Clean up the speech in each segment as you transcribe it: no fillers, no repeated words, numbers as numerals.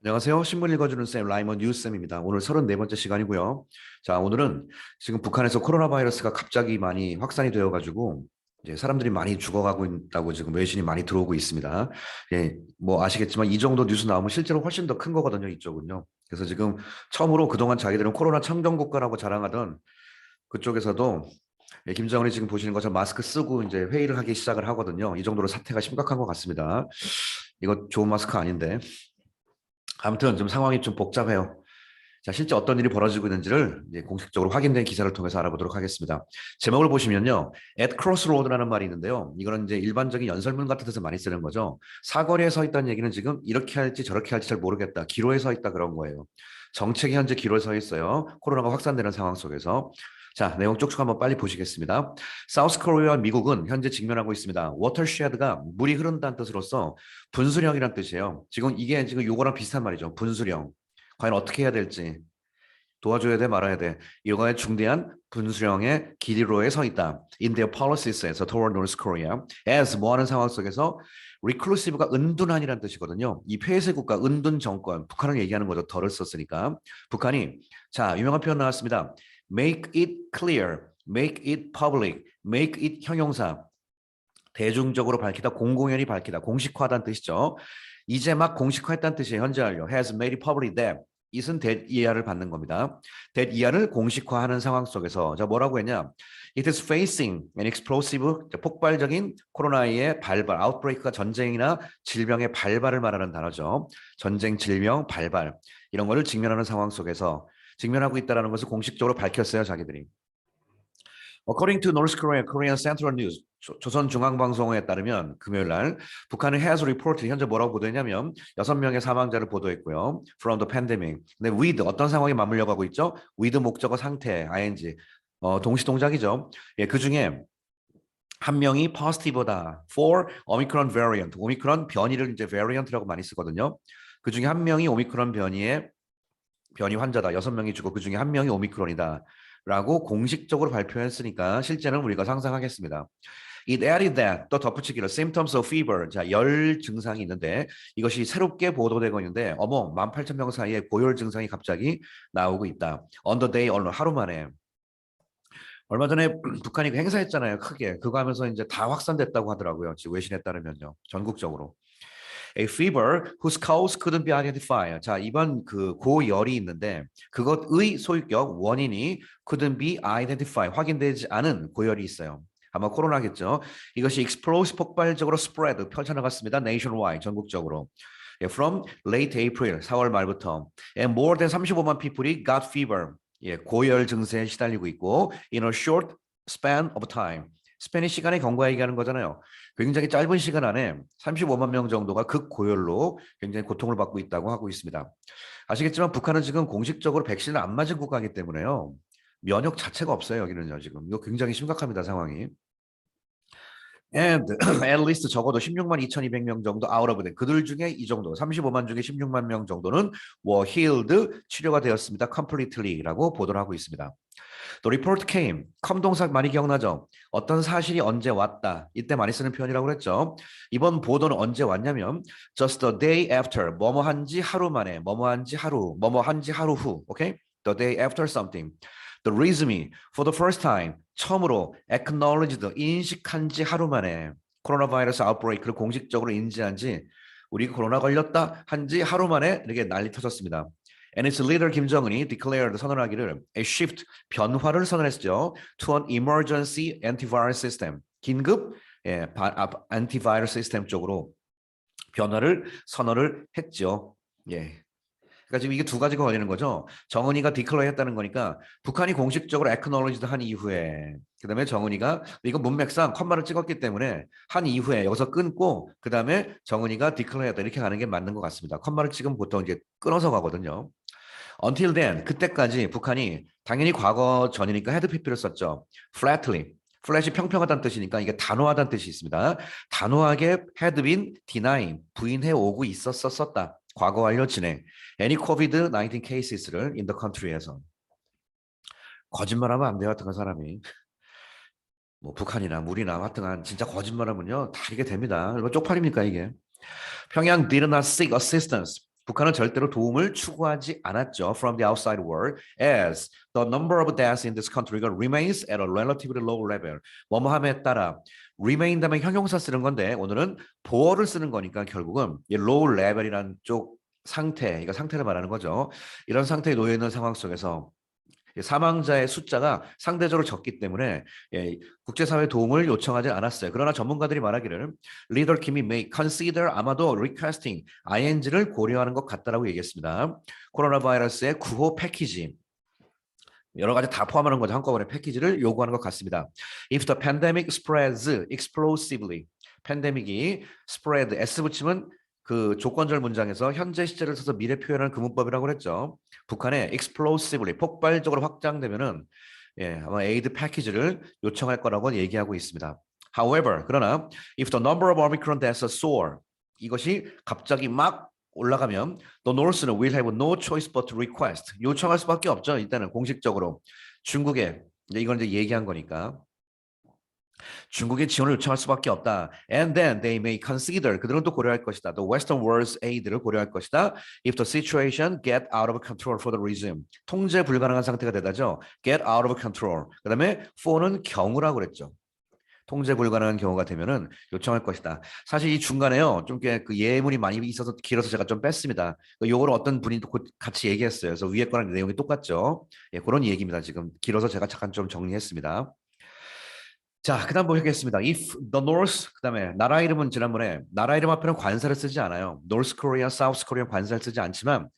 안녕하세요. 신문 읽어주는 쌤 라이먼 뉴쌤입니다. 오늘 34번째 시간이고요. 자, 오늘은 지금 북한에서 코로나 바이러스가 갑자기 많이 확산이 되어가지고 이제 사람들이 많이 죽어가고 있다고 지금 외신이 많이 들어오고 있습니다. 예, 뭐 아시겠지만 이 정도 뉴스 나오면 실제로 훨씬 더 큰 거거든요, 이쪽은요. 그래서 지금 처음으로 그동안 자기들은 코로나 청정 국가라고 자랑하던 그쪽에서도 김정은이 지금 보시는 것처럼 마스크 쓰고 이제 회의를 하기 시작을 하거든요. 이 정도로 사태가 심각한 것 같습니다. 이거 좋은 마스크 아닌데. 아무튼 좀 상황이 좀 복잡해요. 자, 실제 어떤 일이 벌어지고 있는지를 이제 공식적으로 확인된 기사를 통해서 알아보도록 하겠습니다. 제목을 보시면요. at crossroad라는 말이 있는데요. 이거는 이제 일반적인 연설문 같은 데서 많이 쓰는 거죠. 사거리에 서 있다는 얘기는 지금 이렇게 할지 저렇게 할지 잘 모르겠다. 기로에 서 있다 그런 거예요. 정책이 현재 기로에 서 있어요. 코로나가 확산되는 상황 속에서. 자, 내용 쭉쭉 한번 빨리 보시겠습니다. 사우스 코리아와 미국은 현재 직면하고 있습니다. 워터쉐드가 물이 흐른다는 뜻으로서 분수령이란 뜻이에요. 지금 요거랑 비슷한 말이죠. 분수령. 과연 어떻게 해야 될지 도와줘야 돼 말아야 돼. 이거에 중대한 분수령의 기로에 서 있다. In their policies,에서 toward North Korea. as 뭐 하는 상황 속에서 reclusive가 은둔한이라는 뜻이거든요. 이 폐쇄 국가 은둔 정권 북한을 얘기하는 거죠. 덜을 썼으니까. 북한이 자 유명한 표현 나왔습니다. Make it clear, make it public, make it 형용사. 대중적으로 밝히다, 공공연히 밝히다, 공식화하다는 뜻이죠. 이제 막 공식화했다는 뜻이에요. 현재 완료. has made it public that. it은 that 이하를 받는 겁니다. that 이하를 공식화하는 상황 속에서 자 뭐라고 했냐? It is facing an explosive 폭발적인 코로나의 발발, outbreak가 전쟁이나 질병의 발발을 말하는 단어죠. 전쟁, 질병, 발발 이런 거를 직면하는 상황 속에서 직면하고 있다는 것을 공식적으로 밝혔어요, 자기들이. According to North Korea, Korean Central News, 조선중앙방송에 따르면 금요일 날 북한은 has reported 현재 뭐라고 보도했냐면 6명의 사망자를 보도했고요. From the pandemic. 근데 with 어떤 상황이 맞물려 가고 있죠? with 목적어 상태 ing 동시 동작이죠. 예, 그 중에 한 명이 positive다 for Omicron variant. 오미크론 변이를 이제 variant라고 많이 쓰거든요. 그 중에 한 명이 오미크론 변이 환자다. 6명이 죽고 그 중에 한 명이 오미크론이다. 라고 공식적으로 발표했으니까 실제는 우리가 상상하겠습니다. It added that 또 덧붙이기로 symptoms of fever 자 열 증상이 있는데 이것이 새롭게 보도되고 있는데 어머 18,000명 사이에 고열 증상이 갑자기 나오고 있다. On the day 언론 하루 만에 얼마 전에 북한이 행사했잖아요. 크게 그거 하면서 이제 다 확산됐다고 하더라고요. 지금 외신에 따르면요. 전국적으로. A fever whose cause couldn't be identified. 자, 이번 그 고열이 있는데 그것의 소유격 원인이 couldn't be identified. 확인되지 않은 고열이 있어요. 아마 코로나겠죠. 이것이 explosive 폭발적으로 spread 펼쳐나갔습니다. nationwide 전국적으로. From late April 4월 말부터 and more than 35만 people이 got fever. 예, 고열 증세에 시달리고 있고 in a short span of time. 스페인 시간의 경과 얘기하는 거잖아요. 굉장히 짧은 시간 안에 35만 명 정도가 극고열로 굉장히 고통을 받고 있다고 하고 있습니다. 아시겠지만 북한은 지금 공식적으로 백신을 안 맞은 국가이기 때문에요. 면역 자체가 없어요. 여기는요. 지금 이거 굉장히 심각합니다. 상황이. And at least 적어도 16만 2,200명 정도 out of them. 그들 중에 이 정도 35만 중에 16만 명 정도는 were healed 치료가 되었습니다. completely라고 보도를 하고 있습니다. The report came. come 동사 많이 기억나죠? 어떤 사실이 언제 왔다. 이때 많이 쓰는 표현이라고 그랬죠. 이번 보도는 언제 왔냐면 just the day after. 뭐뭐 한지 하루 만에. 뭐뭐 한지 하루. 뭐뭐 한지 하루 후. Okay? The day after something. The reason for the first time. 처음으로 acknowledged. 인식한 지 하루 만에. 코로나 바이러스 아웃브레이크를 공식적으로 인지한 지 우리 코로나 걸렸다 한지 하루 만에 이렇게 난리 터졌습니다. And its leader 김정은이 declared 선언하기를 a shift 변화를 선언했죠. To an emergency antivirus system 긴급 antivirus 시스템 쪽으로 변화를 선언을 했죠. 예. 그러니까 지금 이게 두 가지가 걸리는 거죠. 정은이가 declare 했다는 거니까 북한이 공식적으로 acknowledged 한 이후에 그다음에 정은이가 이거 문맥상 컴마를 찍었기 때문에 한 이후에 여기서 끊고 그다음에 정은이가 declare 했다 이렇게 가는 게 맞는 것 같습니다. 컴마를 찍으면 보통 이제 끊어서 가거든요. Until then, 그때까지 북한이 당연히 과거 전이니까 had pp를 썼죠. Flatly. 플랫이 평평하다는 뜻이니까 이게 단호하다는 뜻이 있습니다. 단호하게 had been denying, 부인해 오고 있었다. 과거 완료 진행. Any COVID-19 cases를 in the country에서. 거짓말하면 안 돼요. 하여튼 사람이. 뭐 북한이나 물이나 하여튼 진짜 거짓말하면요. 다 이게 됩니다. 이거 쪽팔립니까 이게. 평양 did not seek assistance. 북한은 절대로 도움을 추구하지 않았죠. From the outside world, as the number of deaths in this country remains at a relatively low level. 뭐뭐함에 따라 remain 다음에 형용사 쓰는 건데 오늘은 보어를 쓰는 거니까 결국은 이 low level이라는 쪽 상태, 이거 상태를 말하는 거죠. 이런 상태에 놓여 있는 상황 속에서 사망자의 숫자가 상대적으로 적기 때문에 국제사회 도움을 요청하지 않았어요. 그러나 전문가들이 말하기를 리더 김이 may consider 아마도 requesting ing를 고려하는 것 같다라고 얘기했습니다. 코로나 바이러스의 구호 패키지 여러 가지 다 포함하는 거죠. 한꺼번에 패키지를 요구하는 것 같습니다. If the pandemic spreads explosively, 팬데믹이 spread, S 붙이면 그 조건절 문장에서 현재 시제를 써서 미래 표현하는 그 문법이라고 그랬죠. 북한에 explosively, 폭발적으로 확장되면은 아마 에이드 패키지를 요청할 거라고 얘기하고 있습니다. However, 그러나 if the number of Omicron deaths soar, 이것이 갑자기 막 올라가면 The North는 will have no choice but to request. 요청할 수밖에 없죠. 일단은 공식적으로 중국에 이건 이제 얘기한 거니까 중국의 지원을 요청할 수밖에 없다. And then they may consider 그들은 또 고려할 것이다. The Western world's aid를 고려할 것이다. If the situation get out of control for the resume. 통제 불가능한 상태가 되다죠. Get out of control. 그다음에 for는 경우라고 그랬죠. 통제 불가능한 경우가 되면은 요청할 것이다. 사실 이 중간에요, 좀 그 예문이 많이 있어서 길어서 제가 좀 뺐습니다. 요거를 어떤 분이 곧 같이 얘기했어요. 그래서 위에 거랑 내용이 똑같죠. 그런 얘기입니다. 지금 길어서 제가 잠깐 좀 정리했습니다. 자, 그다음 보겠습니다. If the North, 그다음에 나라 이름은 지난번에 나라 이름 앞에는 관사를 쓰지 않아요. North Korea, South Korea 관사를 쓰지 않지만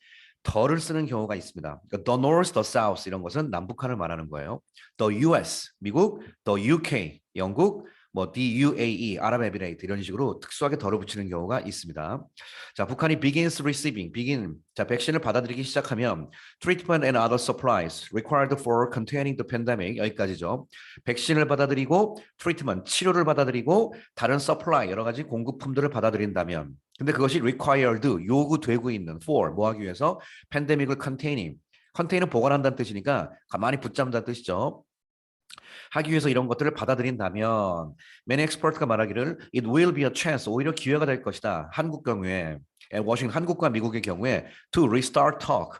더를 쓰는 경우가 있습니다. 그러니까 the North, the South 이런 것은 남북한을 말하는 거예요. The US, 미국, the UK, 영국, 뭐 the UAE, 아랍에미레이트 이런 식으로 특수하게 덜을 붙이는 경우가 있습니다. 자, 북한이 begins receiving, begin, 자, 백신을 받아들이기 시작하면 treatment and other supplies required for containing the pandemic 여기까지죠. 백신을 받아들이고 treatment, 치료를 받아들이고 다른 supply, 여러 가지 공급품들을 받아들인다면 근데 그것이 required, 요구되고 있는 for, 뭐 하기 위해서 팬데믹을 containing, 컨테이는 보관한다는 뜻이니까 가만히 붙잡는다는 뜻이죠. 하기 위해서 이런 것들을 받아들인다면 many expert가 말하기를 it will be a chance, 오히려 기회가 될 것이다. 한국 경우에, 워싱턴 한국과 미국의 경우에 to restart talk,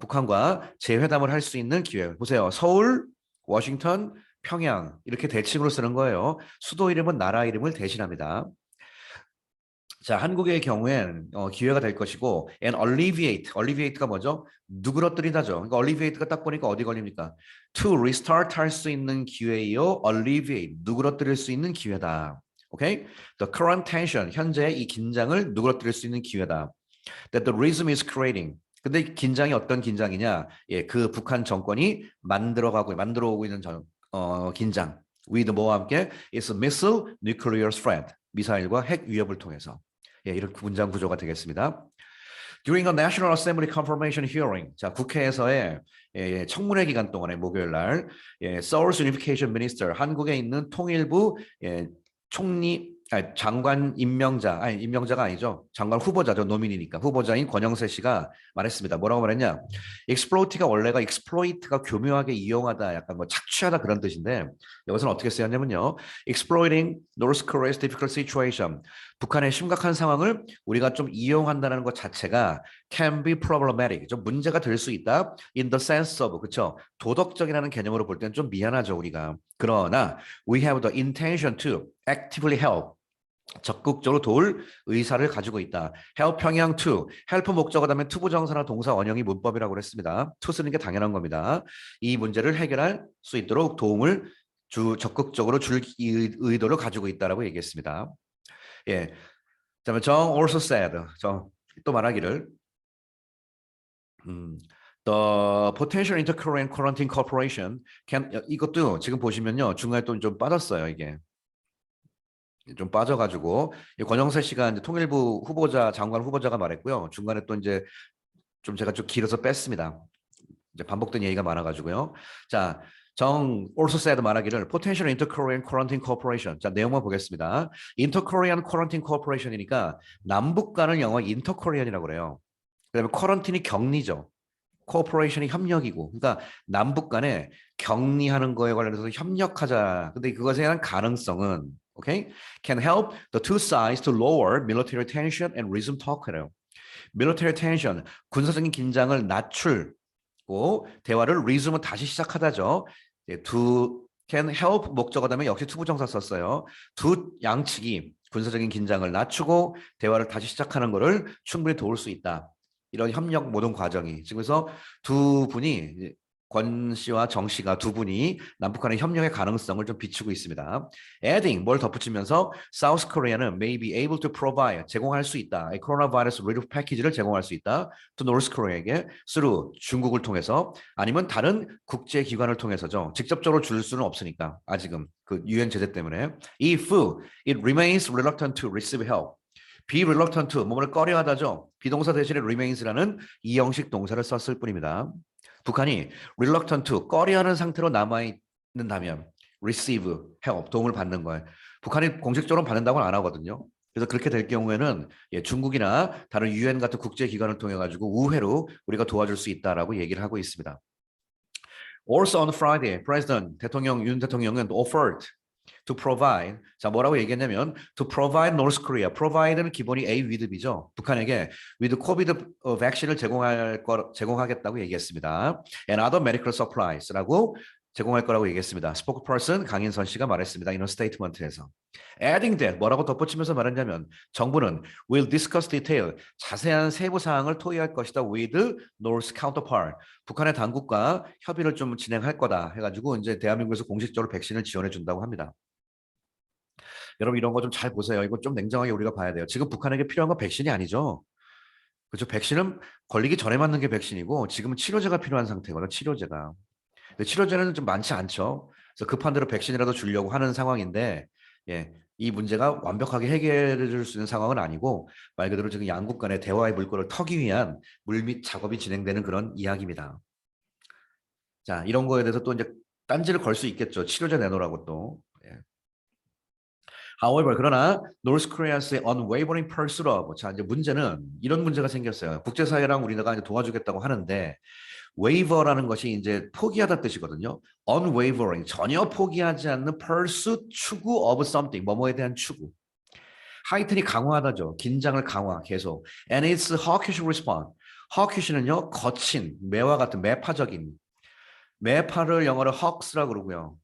북한과 재회담을 할 수 있는 기회. 보세요. 서울, 워싱턴, 평양 이렇게 대칭으로 쓰는 거예요. 수도 이름은 나라 이름을 대신합니다. 자, 한국의 경우엔 기회가 될 것이고 and alleviate가 뭐죠? 누그러뜨리다죠. 그러니까 alleviate가 딱 보니까 어디 걸립니까? to restart 할 수 있는 기회요. alleviate, 누그러뜨릴 수 있는 기회다. 오케이? The current tension, 현재의 이 긴장을 누그러뜨릴 수 있는 기회다. That the regime is creating. 근데 긴장이 어떤 긴장이냐? 그 북한 정권이 만들어 오고 있는 긴장. with 뭐와 함께 is missile nuclear threat. 미사일과 핵 위협을 통해서. 이렇게 문장 구조가 되겠습니다. During a National Assembly Confirmation Hearing, 자 국회에서의 청문회 기간 동안에 목요일 날 Seoul's Unification Minister, 한국에 있는 통일부 총리 장관 임명자가 아니죠. 장관 후보자죠. 노민이니까 후보자인 권영세 씨가 말했습니다. 뭐라고 말했냐? exploit가 원래가 exploit가 교묘하게 이용하다, 약간 뭐 착취하다 그런 뜻인데 여기서는 어떻게 쓰였냐면요. exploiting North Korea's difficult situation. 북한의 심각한 상황을 우리가 좀 이용한다는 것 자체가 can be problematic. 좀 문제가 될 수 있다. in the sense of, 그렇죠? 도덕적이라는 개념으로 볼 때는 좀 미안하죠, 우리가. 그러나 we have the intention to actively help. 적극적으로 도울 의사를 가지고 있다. help 평양 to, help 목적어 다음에 to 부정사나 동사 원형이 문법이라고 그랬습니다. to 쓰는 게 당연한 겁니다. 이 문제를 해결할 수 있도록 도움을 적극적으로 줄 의도를 가지고 있다라고 얘기했습니다. 그다음에 정 also said, 또 말하기를 The potential inter-Korean quarantine cooperation 이것도 지금 보시면요 중간에 또 좀 빠졌어요. 이게 좀 빠져가지고 권영세 씨가 이제 통일부 후보자 장관 후보자가 말했고요. 중간에 또 이제 좀 제가 좀 길어서 뺐습니다. 이제 반복된 얘기가 많아가지고요. 자, 정 also said 말하기를 potential inter-Korean quarantine cooperation. 자, 내용만 보겠습니다. inter-Korean quarantine cooperation이니까 남북 간을 영어 inter-Korean이라고 그래요. 그다음에 quarantine이 격리죠. 코퍼레이션이 협력이고, 그러니까 남북 간에 격리하는 거에 관련해서 협력하자. 근데 그것에 대한 가능성은 Okay? Can help the two sides to lower military tension and resume talk래요. military tension, 군사적인 긴장을 낮추고 대화를 resume 다시 시작하다죠. 두 can help 목적어 다음에 역시 투부정사 썼어요. 두 양측이 군사적인 긴장을 낮추고 대화를 다시 시작하는 것을 충분히 도울 수 있다. 이런 협력 모든 과정이. 그래서 두 분이 권 씨와 정 씨가 두 분이 남북한의 협력의 가능성을 좀 비추고 있습니다. Adding 뭘 덧붙이면서 South Korea는 may be able to provide 제공할 수 있다. 코로나 바이러스 relief 패키지를 제공할 수 있다. to North Korea에게 through 중국을 통해서 아니면 다른 국제 기관을 통해서죠. 직접적으로 줄 수는 없으니까 아직은 그 유엔 제재 때문에 if it remains reluctant to receive help. be reluctant to 뭐를 꺼려하다죠. 비동사 대신에 remains라는 이형식 동사를 썼을 뿐입니다. 북한이 reluctant to 꺼려하는 상태로 남아있는다면 receive help 도움을 받는 거예요. 북한이 공식적으로 받는다고는 안 하거든요. 그래서 그렇게 될 경우에는 중국이나 다른 유엔 같은 국제기관을 통해 가지고 우회로 우리가 도와줄 수 있다라고 얘기를 하고 있습니다. Also on Friday, 대통령 윤 대통령은 offered to provide. 자, 뭐라고 얘기했냐면 to provide North Korea. provide는 기본이 A with B죠. 북한에게 with COVID vaccine을 제공하겠다고 얘기했습니다. and other medical supplies라고 제공할 거라고 얘기했습니다. 스포크퍼슨 강인선 씨가 말했습니다. 이런 스테이트먼트에서. Adding that 뭐라고 덧붙이면서 말했냐면 정부는 will discuss detail 자세한 세부 사항을 토의할 것이다 with North counterpart 북한의 당국과 협의를 좀 진행할 거다 해가지고 이제 대한민국에서 공식적으로 백신을 지원해 준다고 합니다. 여러분 이런 거 좀 잘 보세요. 이거 좀 냉정하게 우리가 봐야 돼요. 지금 북한에게 필요한 건 백신이 아니죠. 그렇죠. 백신은 걸리기 전에 맞는 게 백신이고 지금은 치료제가 필요한 상태거든요. 치료제가. 근데 치료제는 좀 많지 않죠. 그래서 급한 대로 백신이라도 주려고 하는 상황인데 이 문제가 완벽하게 해결해 줄 수 있는 상황은 아니고 말 그대로 지금 양국 간의 대화의 물꼬를 터기 위한 물밑 작업이 진행되는 그런 이야기입니다. 자, 이런 거에 대해서 또 이제 딴지를 걸 수 있겠죠. 치료제 내놓으라고 또. However, 그러나 North Korea's unwavering pursuit of 자 이제 문제는 이런 문제가 생겼어요. 국제사회랑 우리나라가 이제 도와주겠다고 하는데 waver라는 것이 이제 포기하다 뜻이거든요. unwavering 전혀 포기하지 않는 pursuit 추구 of something 뭐뭐에 대한 추구. 하이튼이 강화하다죠. 긴장을 강화 계속. And its hawkish response. hawkish는요 거친 매와 같은 매파적인 매파를 영어로 hawks라고 그러고요.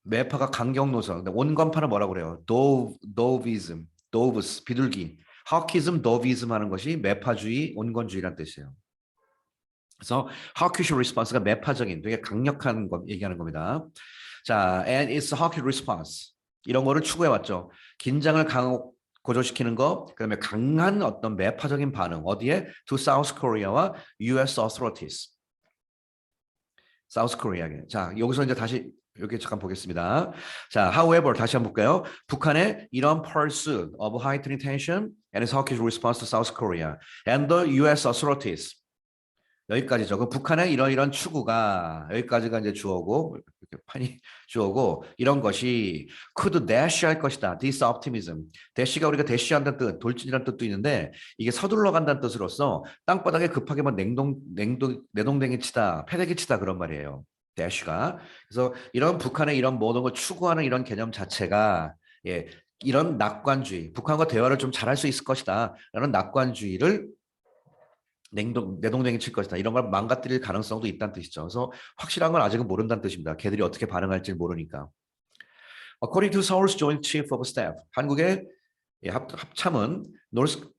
매파가 강경노선. 온건파는 뭐라고 그래요? 도비즘, 도브스, 비둘기. 하키즘, 도비즘 하는 것이 매파주의, 온건주의란 뜻이에요. 그래서 hawkish response가 매파적인, 되게 강력한 거 얘기하는 겁니다. 자, and it's hawkish response. 이런 거를 추구해왔죠. 긴장을 고조시키는 거, 그다음에 강한 어떤 매파적인 반응. 어디에? To South Korea와 U.S. authorities. South Korea에. 자, 여기서 이제 다시 여기 잠깐 보겠습니다. 자, however 다시 한번 볼까요? 북한의 이런 pursuit of heightening tension and its hawkish response to South Korea and the U.S. authorities 여기까지죠. 그 북한의 이런 추구가 여기까지가 이제 주어고 이렇게 판이 주어고 이런 것이 could dash 할 것이다. this optimism. dash가 우리가 대쉬한다는 뜻, 돌진이라는 뜻도 있는데 이게 서둘러 간다는 뜻으로서 땅바닥에 급하게 막 내동댕이 치다, 패대기 치다 그런 말이에요. dash가. 그래서 이런 북한의 이런 모든 걸 추구하는 이런 개념 자체가 이런 낙관주의, 북한과 대화를 좀 잘할 수 있을 것이다. 라는 낙관주의를 내동댕이 칠 것이다. 이런 걸 망가뜨릴 가능성도 있다는 뜻이죠. 그래서 확실한 건 아직은 모른다는 뜻입니다. 걔들이 어떻게 반응할지 모르니까. According to Seoul's Joint Chief of Staff, 한국의 합참은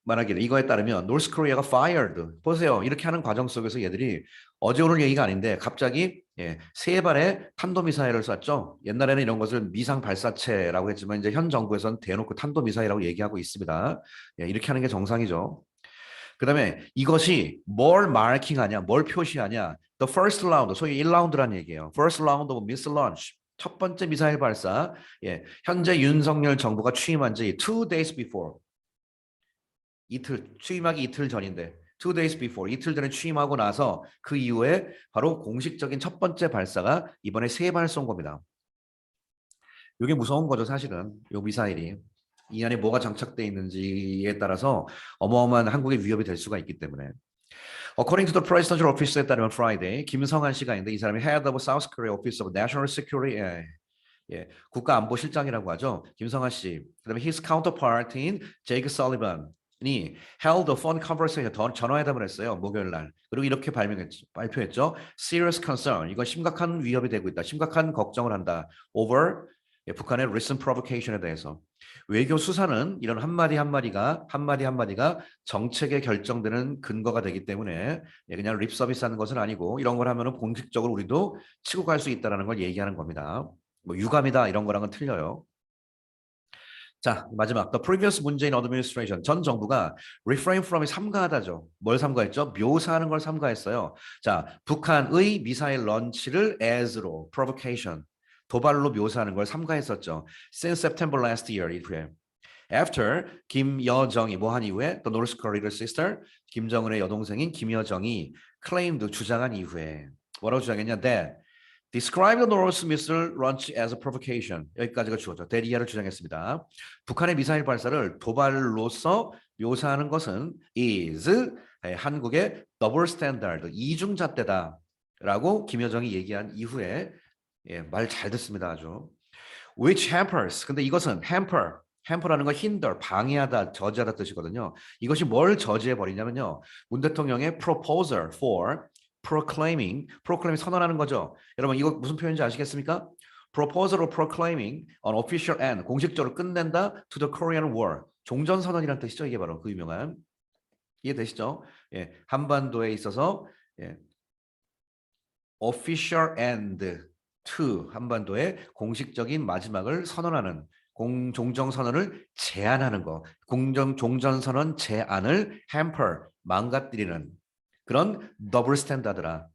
말하기를 이거에 따르면 North Korea가 fired. 보세요. 이렇게 하는 과정 속에서 얘들이 어제 오늘 얘기가 아닌데 갑자기 3발의 탄도미사일을 쐈죠. 옛날에는 이런 것을 미상 발사체라고 했지만 이제 현 정부에서는 대놓고 탄도미사일이라고 얘기하고 있습니다. 이렇게 하는 게 정상이죠. 그 다음에 이것이 뭘 마킹하냐, 뭘 표시하냐. The first round, 소위 1라운드란 얘기예요. First round of missile launch. 첫 번째 미사일 발사. 현재 윤석열 정부가 취임한 지 2 days before. 취임하기 이틀 전인데 2 days before. 이틀 전에 취임하고 나서 그 이후에 바로 공식적인 첫 번째 발사가 이번에 3발 쏜 겁니다. 이게 무서운 거죠, 사실은. 이 미사일이. 이 안에 뭐가 장착되어 있는지에 따라서 어마어마한 한국의 위협이 될 수가 있기 때문에. According to the presidential office에 따르면 Friday, 김성한 씨가 있는데 이 사람이 Head of South Korea Office of National Security 예, 국가안보실장이라고 하죠. 김성하 씨. 그다음에 his counterpart in Jake Sullivan이 held a phone conversation, 전화회담을 했어요. 목요일 날. 그리고 이렇게 발표했죠. Serious concern. 이건 심각한 위협이 되고 있다. 심각한 걱정을 한다. Over 예, 북한의 recent provocation에 대해서. 외교 수사는 이런 한마디가 정책에 결정되는 근거가 되기 때문에 예, 그냥 립 서비스 하는 것은 아니고 이런 걸 하면은 공식적으로 우리도 치고 갈 수 있다라는 걸 얘기하는 겁니다. 뭐 유감이다 이런 거랑은 틀려요. 자, 마지막 The previous 문재인 administration 전 정부가 refrain from이 삼가하다죠. 뭘 삼가했죠? 묘사하는 걸 삼가했어요. 자, 북한의 미사일 런치를 as로 provocation 도발로 묘사하는 걸 삼가했었죠. Since September last year 이후에 After 김여정이 뭐 한 이후에 The North Korea's sister 김정은의 여동생인 김여정이 claimed 주장한 이후에 뭐라고 주장했냐? That Describe the North missile launch as a provocation. 여기까지가 주어져. 대리아를 주장했습니다. 북한의 미사일 발사를 도발로서 묘사하는 것은 is 한국의 double standard, 이중잣대다라고 김여정이 얘기한 이후에 예, 말 잘 듣습니다. 아주. Which hampers. 근데 이것은 hamper라는 건 hinder, 방해하다, 저지하다 뜻이거든요. 이것이 뭘 저지해 버리냐면요. 문 대통령의 proposal for proclaiming 선언하는 거죠. 여러분 이거 무슨 표현인지 아시겠습니까? Proposal of proclaiming an official end, 공식적으로 끝낸다 to the Korean War. 종전선언이라는 뜻이죠. 이게 바로 그 유명한. 이해되시죠? 예, 한반도에 있어서 예, official end to 한반도의 공식적인 마지막을 선언하는 종전선언을 제한하는 거. 종전선언 제안을 hamper, 망가뜨리는 그런 더블 스탠다드라.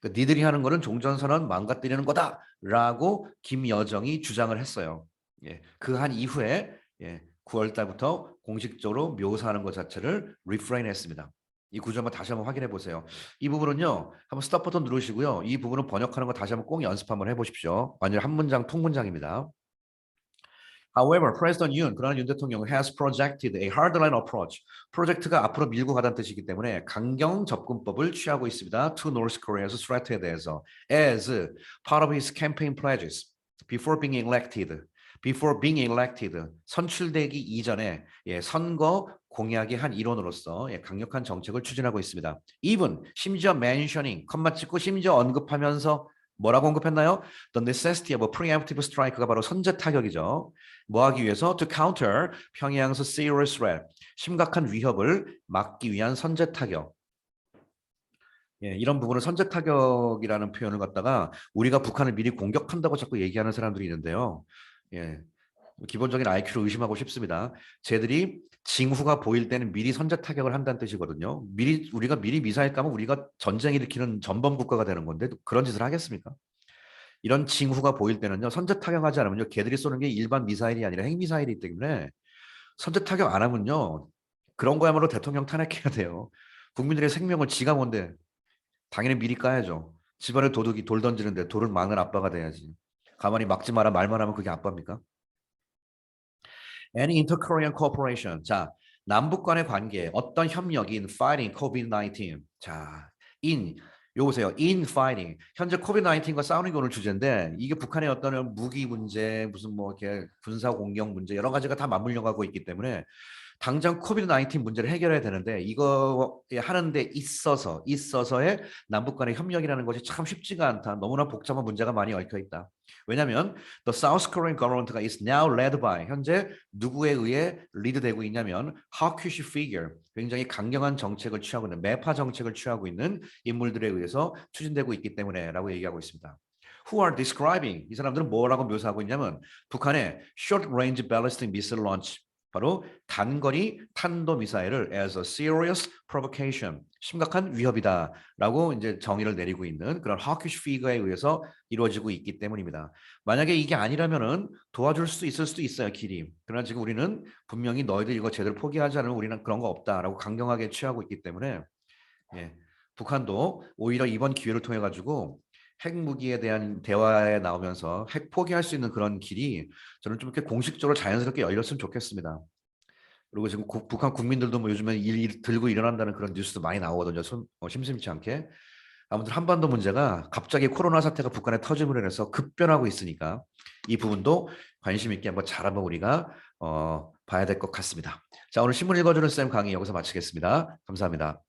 그러니까 니들이 하는 거는 종전선언 망가뜨리는 거다라고 김여정이 주장을 했어요. 예, 그 한 이후에 예, 9월 달부터 공식적으로 묘사하는 것 자체를 리프레인했습니다. 이 구조 한번 다시 한번 확인해 보세요. 이 부분은요, 한번 스톱 버튼 누르시고요. 이 부분은 번역하는 거 다시 한번 꼭 연습 한번 해보십시오. 완전 한 문장 통문장입니다. However, President Yoon, 그러나 윤 대통령 has projected a hardline approach. 프로젝트가 앞으로 밀고 가다는 뜻이기 때문에 강경 접근법을 취하고 있습니다. To North Korea's threat에 대해서 as part of his campaign pledges before being elected. Before being elected, 선출되기 이전에 예, 선거 공약의 한 일원으로서 예, 강력한 정책을 추진하고 있습니다. Even 심지어 mentioning, 컴마 찍고 심지어 언급하면서 뭐라고 언급했나요? The necessity of a preemptive strike가 바로 선제 타격이죠. 뭐 하기 위해서? To counter 평양에서 serious threat, 심각한 위협을 막기 위한 선제 타격. 예, 이런 부분을 선제 타격이라는 표현을 갖다가 우리가 북한을 미리 공격한다고 자꾸 얘기하는 사람들이 있는데요. 예, 기본적인 IQ를 의심하고 싶습니다. 쟤들이 징후가 보일 때는 미리 선제 타격을 한다는 뜻이거든요. 우리가 미리 미사일 까면 우리가 전쟁 일으키는 전범 국가가 되는 건데 그런 짓을 하겠습니까? 이런 징후가 보일 때는요. 선제 타격하지 않으면요. 걔들이 쏘는 게 일반 미사일이 아니라 핵미사일이기 때문에 선제 타격 안 하면요. 그런 거야말로 대통령 탄핵해야 돼요. 국민들의 생명을 지가 뭔데 당연히 미리 까야죠. 집안에 도둑이 돌 던지는데 돌을 막는 아빠가 돼야지. 가만히 막지 마라 말만 하면 그게 아빠입니까? Any inter-Korean cooperation. 자, 남북 간의 관계, 어떤 협력이 in fighting COVID-19. 자, 요 보세요. in fighting. 현재 코비드-19과 싸우는 게 오늘 주제인데 이게 북한의 어떤 무기 문제, 무슨 뭐 이렇게 군사 공격 문제 여러 가지가 다 맞물려 가고 있기 때문에 당장 코비드-19 문제를 해결해야 되는데 이거 하는데 있어서의 남북 간의 협력이라는 것이 참 쉽지가 않다. 너무나 복잡한 문제가 많이 얽혀 있다. 왜냐하면 the South Korean government가 is now led by 현재 누구에 의해 리드되고 있냐면 hawkish figure 굉장히 강경한 정책을 취하고 있는 매파 정책을 취하고 있는 인물들에 의해서 추진되고 있기 때문에라고 얘기하고 있습니다. Who are describing 이 사람들은 뭐라고 묘사하고 있냐면 북한의 short range ballistic missile launch 바로 단거리 탄도 미사일을 as a serious provocation 심각한 위협이다라고 이제 정의를 내리고 있는 그런 hawkish figure에 의해서 이루어지고 있기 때문입니다. 만약에 이게 아니라면은 도와줄 수 있을 수도 있어요, 길이. 그러나 지금 우리는 분명히 너희들 이거 제대로 포기하지 않으면 우리는 그런 거 없다라고 강경하게 취하고 있기 때문에 예, 북한도 오히려 이번 기회를 통해 가지고 핵무기에 대한 대화에 나오면서 핵 포기할 수 있는 그런 길이 저는 좀 이렇게 공식적으로 자연스럽게 열렸으면 좋겠습니다. 그리고 지금 북한 국민들도 뭐 요즘에 일 들고 일어난다는 그런 뉴스도 많이 나오거든요. 심심치 않게. 아무튼 한반도 문제가 갑자기 코로나 사태가 북한에 터짐으로 인해서 급변하고 있으니까 이 부분도 관심 있게 한번 우리가 봐야 될 것 같습니다. 자, 오늘 신문 읽어주는 쌤 강의 여기서 마치겠습니다. 감사합니다.